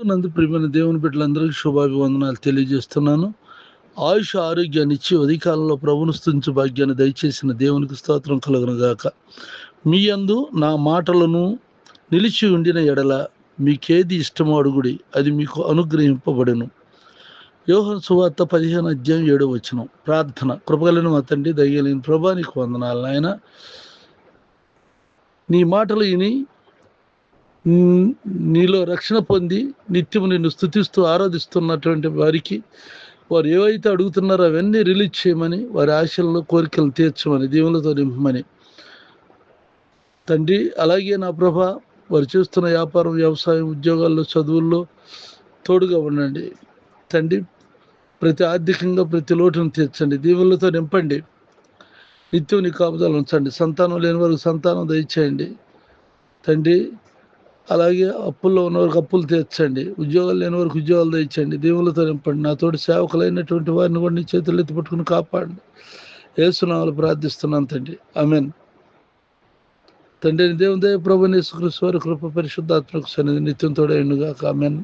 నందు ప్రియమైన దేవుని బిడ్డలందరికీ శుభాభివందనాలు తెలియజేస్తున్నాను. ఆయుష ఆరోగ్యాన్ని ఇచ్చి ఉదయకాలంలో ప్రభువును స్తుతించు భాగ్యాన్ని దయచేసిన దేవునికి స్తోత్రం కలుగును గాక. మీ యందు నా మాటలను నిలిచి ఉండిన ఎడల మీకేది ఇష్టమో అడుగుడి, అది మీకు అనుగ్రహింపబడును. యోహాను సువార్త 15:7 ప్రార్థన. కృపగలిగిన మా తండ్రి, దయగలిగిన ప్రభా, నీకు వందనాలు నాయన. నీ మాటలు విని నీలో రక్షణ పొంది నిత్యము నిన్ను స్తుతిస్తూ ఆరాధిస్తున్నటువంటి వారికి వారు ఏవైతే అడుగుతున్నారో అవన్నీ రిలీజ్ చేయమని, వారి ఆశలను కోరికలు తీర్చమని, దీవులతో నింపమని తండ్రి. అలాగే నా ప్రభ, వారు చేస్తున్న వ్యాపారం, వ్యవసాయం, ఉద్యోగాల్లో, చదువుల్లో తోడుగా ఉండండి తండ్రి. ప్రతి ఆర్థికంగా ప్రతి లోటును తీర్చండి, దీవులతో నింపండి, నిత్యం నీ కాపుదలు ఉంచండి. సంతానం లేని వారికి సంతానం దయచేయండి తండ్రి. అలాగే అప్పుల్లో ఉన్నవారికి అప్పులు తీర్చండి, ఉద్యోగాలు లేని వారికి ఉద్యోగాలు దయచండి, దేవులతో నింపండి. నా తోటి సేవకులైనటువంటి వారిని కూడా నీ చేతులు ఎత్తి పట్టుకుని కాపాడండి. యేసు నామములో ప్రార్థిస్తున్నాను తండ్రి, ఆమేన్. తండ్రి దేవుని దయ, ప్రభువైన యేసుక్రీస్తు వారి కృప, పరిశుద్ధాత్మకు సన్నిధి నిత్యం తోడైండుగాక, ఆమేన్.